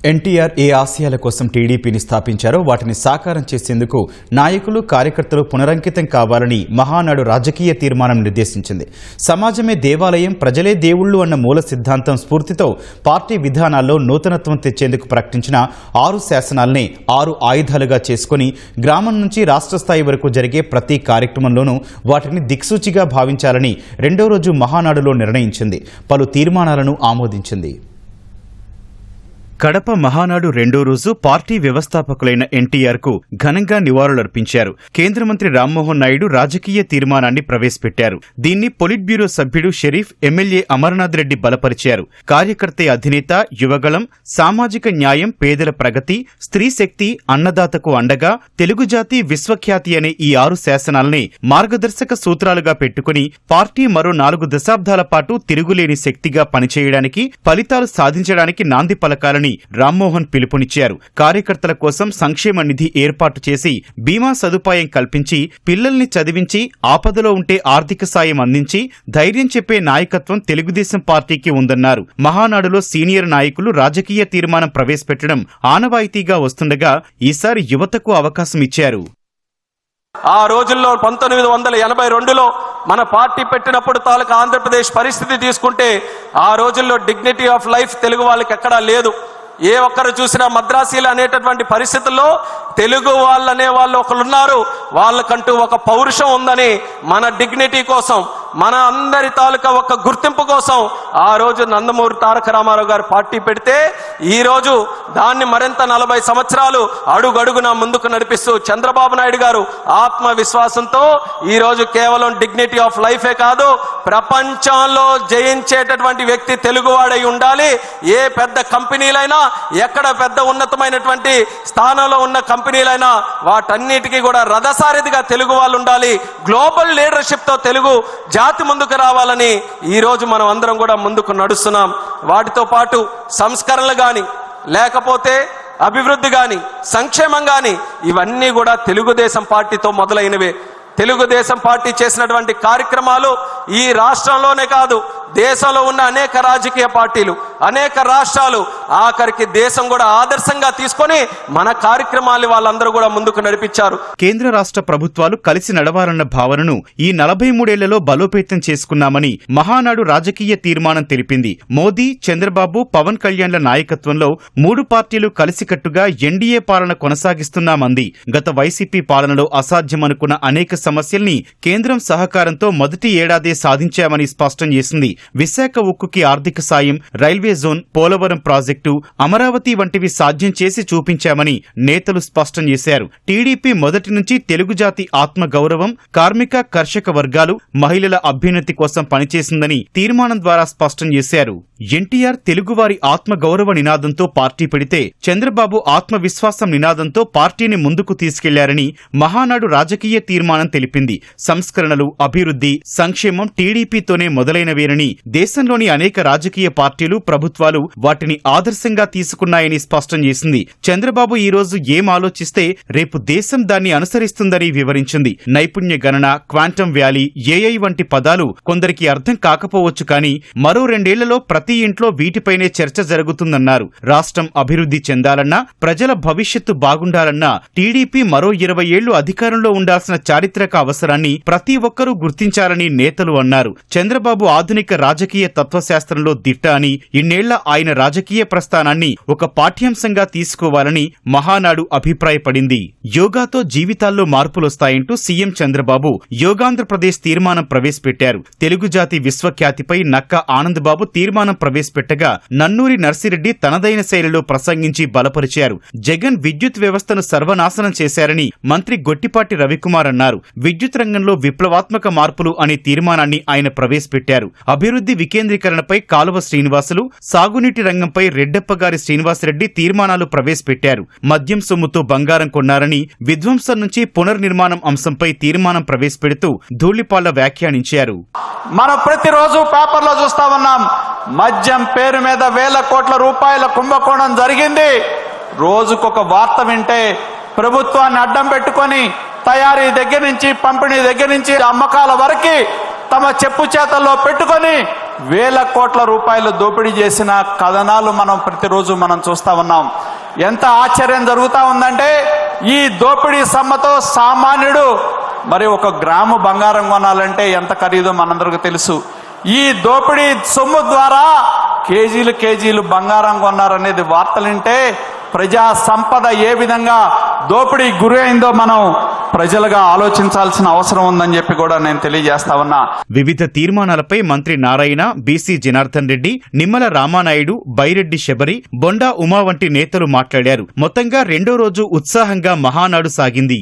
ఎన్టీఆర్ ఏ ఆశయాల కోసం టీడీపీని స్థాపించారో వాటిని సాకారం చేసేందుకు నాయకులు కార్యకర్తలు పునరంకితం కావాలని మహానాడు రాజకీయ తీర్మానం నిర్దేశించింది. సమాజమే దేవాలయం, ప్రజలే దేవుళ్లు అన్న మూల సిద్ధాంతం స్ఫూర్తితో పార్టీ విధానాల్లో నూతనత్వం తెచ్చేందుకు ప్రకటించిన 6 శాసనాల్ని 6 ఆయుధాలుగా చేసుకుని గ్రామం నుంచి రాష్ట్ర స్థాయి వరకు జరిగే ప్రతి కార్యక్రమంలోనూ వాటిని దిక్సూచిగా భావించాలని రెండో రోజు మహానాడులో నిర్ణయించింది. పలు తీర్మానాలను ఆమోదించింది. కడప మహానాడు రెండో రోజు పార్టీ వ్యవస్థాపకులైన ఎన్టీఆర్ కు ఘనంగా నివాళులర్పించారు. కేంద్ర మంత్రి రామ్మోహన్ నాయుడు రాజకీయ తీర్మానాన్ని ప్రవేశపెట్టారు. దీన్ని పొలిట్ బ్యూరో సభ్యుడు షరీఫ్, ఎమ్మెల్యే అమర్నాథ్ రెడ్డి బలపరిచారు. కార్యకర్తే అధినేత, యువగళం, సామాజిక న్యాయం, పేదల ప్రగతి, స్త్రీ శక్తి, అన్నదాతకు అండగా, తెలుగు జాతి విశ్వఖ్యాతి అనే ఈ 6 శాసనాల్ని మార్గదర్శక సూత్రాలుగా పెట్టుకుని పార్టీ మరో 4 దశాబ్దాల పాటు తిరుగులేని శక్తిగా పనిచేయడానికి, ఫలితాలు సాధించడానికి నాంది పలకాలని రామ్మోహన్ పిలుపునిచ్చారు. కార్యకర్తల కోసం సంక్షేమ నిధి ఏర్పాటు చేసి బీమా సదుపాయం కల్పించి, పిల్లల్ని చదివించి, ఆపదలో ఉంటే ఆర్థిక సాయం అందించి ధైర్యం చెప్పే నాయకత్వం తెలుగుదేశం పార్టీకి ఉందన్నారు. మహానాడులో సీనియర్ నాయకులు రాజకీయ తీర్మానం ప్రవేశపెట్టడం ఆనవాయితీగా వస్తుండగా ఈసారి యువతకు అవకాశం ఇచ్చారు. ఆ రోజుల్లో 1982లో మన పార్టీ పెట్టినప్పుడు తాలూకా ఆంధ్రప్రదేశ్ పరిస్థితి తీసుకుంటే ఆ రోజుల్లో డిగ్నిటీ ఆఫ్ లైఫ్ తెలుగు వాళ్ళకి ఎక్కడా లేదు. ఏ ఒక్కరు చూసినా మద్రాసీలు అనేటటువంటి పరిస్థితుల్లో తెలుగు వాళ్ళు అనే వాళ్ళు ఒకరున్నారు. వాళ్ళకంటూ ఒక పౌరుషం ఉందని, మన డిగ్నిటీ కోసం, మన అందరి తాలూకా ఒక గుర్తింపు కోసం ఆ రోజు నందమూరి తారక రామారావు గారు పార్టీ పెడితే ఈ రోజు దాన్ని మరింత 40 సంవత్సరాలు అడుగడుగున ముందుకు నడిపిస్తూ చంద్రబాబు నాయుడు గారు ఆత్మవిశ్వాసంతో ఈ రోజు కేవలం డిగ్నిటీ ఆఫ్ లైఫే కాదు, ప్రపంచంలో జయించేటటువంటి వ్యక్తి తెలుగువాడై ఉండాలి. ఏ పెద్ద కంపెనీలైనా, ఎక్కడ పెద్ద ఉన్నతమైనటువంటి స్థానంలో ఉన్న కంపెనీలైనా వాటన్నిటికీ కూడా రథసారథిగా తెలుగు వాళ్ళు ఉండాలి. గ్లోబల్ లీడర్షిప్ తో తెలుగు జాతి ముందుకు రావాలని ఈ రోజు మనం అందరం కూడా ముందుకు నడుస్తున్నాం. వాటితో పాటు సంస్కరణలు గాని, లేకపోతే అభివృద్ధి గాని, సంక్షేమం గాని, ఇవన్నీ కూడా తెలుగుదేశం పార్టీతో మొదలైనవే. తెలుగుదేశం పార్టీ చేసినటువంటి కార్యక్రమాలు ఈ రాష్ట్రంలోనే కాదు, దేశంలో ఉన్న అనేక రాజకీయ పార్టీలు, అనేక రాష్ట్రాలు, ఆఖరికి దేశం కూడా ఆదర్శంగా తీసుకొని మన కార్యక్రమాలు వాళ్ళందరూ కూడా ముందుకు నడిపించారు. కేంద్ర రాష్ట్ర ప్రభుత్వాలు కలిసి నడవాలన్న భావనను ఈ 43 ఏళ్లలో బలోపేతం చేసుకున్నామని మహానాడు రాజకీయ తీర్మానం తెలిపింది. మోదీ, చంద్రబాబు, పవన్ కళ్యాణ్ల నాయకత్వంలో 3 పార్టీలు కలిసికట్టుగా ఎన్డీఏ పాలన కొనసాగిస్తున్నామంది. గత వైసీపీ పాలనలో అసాధ్యమనుకున్న అనేక సమస్యల్ని కేంద్రం సహకారంతో మొదటి ఏడాదే సాధించామని స్పష్టం చేసింది. విశాఖ ఉక్కుకి ఆర్థిక సాయం, railway zone, Polavaram project, Amaravati వంటివి సాధ్యం చేసి చూపించామని నేతలు స్పష్టం చేశారు. టీడీపీ మొదటి నుంచి తెలుగు జాతి ఆత్మగౌరవం, కార్మిక, కర్షక వర్గాలు, మహిళల అభ్యున్నతి కోసం పనిచేసిందని తీర్మానం ద్వారా స్పష్టం చేశారు. ఎన్టీఆర్ తెలుగువారి ఆత్మగౌరవ నినాదంతో పార్టీ పెడితే చంద్రబాబు ఆత్మవిశ్వాసం నినాదంతో పార్టీని ముందుకు తీసుకెళ్లారని మహానాడు రాజకీయ తీర్మానం తెలిపింది. సంస్కరణలు, అభివృద్ధి, సంక్షేమం టీడీపీతోనే మొదలైనవేనని, దేశంలోని అనేక రాజకీయ పార్టీలు, ప్రభుత్వాలు వాటిని ఆదర్శంగా తీసుకున్నాయని స్పష్టం చేసింది. చంద్రబాబు ఈ రోజు ఏం ఆలోచిస్తే రేపు దేశం దాన్ని అనుసరిస్తుందని వివరించింది. నైపుణ్య గణన, క్వాంటమ్ వ్యాలీ, ఏఐ వంటి పదాలు కొందరికి అర్థం కాకపోవచ్చు, కానీ మరో 2 ఏళ్లలో ప్రతి ఇంట్లో వీటిపైనే చర్చ జరుగుతుందన్నారు. రాష్ట్రం అభివృద్ధి చెందాలన్నా, ప్రజల భవిష్యత్తు బాగుండాలన్నా టీడీపీ మరో 20 ఏళ్లు అధికారంలో ఉండాల్సిన చారిత్రక అవసరాన్ని ప్రతి ఒక్కరూ గుర్తించాలని నేతలు అన్నారు. చంద్రబాబు ఆధునిక రాజకీయ తత్వశాస్త్రంలో దిట్ట అని, ఇన్నేళ్ల ఆయన రాజకీయ ప్రస్థానాన్ని ఒక పాఠ్యాంశంగా తీసుకోవాలని మహానాడు అభిప్రాయపడింది. యోగాతో జీవితాల్లో మార్పులొస్తాయంటూ సీఎం చంద్రబాబు యోగాంధ్రప్రదేశ్ తీర్మానం ప్రవేశపెట్టారు. తెలుగు జాతి విశ్వఖ్యాతిపై నక్కా ఆనందబాబు తీర్మానం ప్రవేశపెట్టగా నన్నూరి నర్సిరెడ్డి తనదైన శైలిలో ప్రసంగించి బలపరిచారు. జగన్ విద్యుత్ వ్యవస్థను సర్వనాశనం చేశారని మంత్రి గొట్టిపాటి రవికుమార్ అన్నారు. విద్యుత్ రంగంలో విప్లవాత్మక మార్పులు అనే తీర్మానాన్ని ఆయన ప్రవేశపెట్టారు. అభివృద్ధి వికేంద్రీకరణపై కాలువ శ్రీనివాసులు, సాగునీటి రంగంపై రెడ్డప్పగారి శ్రీనివాసరెడ్డి తీర్మానాలు ప్రవేశపెట్టారు. మద్యం సొమ్ముతో బంగారం కొన్నారని, విధ్వంసం నుంచి పునర్నిర్మాణం అంశంపై తీర్మానం ప్రవేశపెడుతూ ధూళిపాళ్ల వ్యాఖ్యానించారు. మనం ప్రతిరోజు పేపర్లో చూస్తా ఉన్నాం, మద్యం పేరు మీద వేల కోట్ల రూపాయల కుంభకోణం జరిగింది. రోజుకొక వార్త వింటే ప్రభుత్వాన్ని అడ్డం పెట్టుకొని తయారీ దగ్గర నుంచి, పంపిణీ దగ్గర నుంచి, అమ్మకాల వరకు తమ చెప్పు చేతల్లో పెట్టుకొని వేల కోట్ల రూపాయలు దోపిడీ చేసిన కథనాలు మనం ప్రతిరోజు మనం చూస్తా ఉన్నాం. ఎంత ఆశ్చర్యం జరుగుతా ఉందంటే ఈ దోపిడీ సమ్మతో సామాన్యుడు మరి 1 గ్రాము బంగారం కొనాలంటే ఎంత ఖరీదో మనందరికీ తెలుసు. ఈ దోపిడీ సొమ్ము ద్వారా కేజీలు బంగారం కొన్నారనేది వార్తలుంటే ప్రజా సంపద ఏ విధంగా దోపిడీ గురి అయిందో మనం ప్రజలుగా ఆలోచించాల్సిన అవసరం ఉందని చెప్పి కూడా నేను తెలియజేస్తా ఉన్నా. వివిధ తీర్మానాలపై మంత్రి నారాయణ, బీసీ జనార్దన్ రెడ్డి, నిమ్మల రామానాయుడు, బైరెడ్డి శబరి, బొండా ఉమా వంటి నేతలు మాట్లాడారు. మొత్తంగా రెండో రోజు ఉత్సాహంగా మహానాడు సాగింది.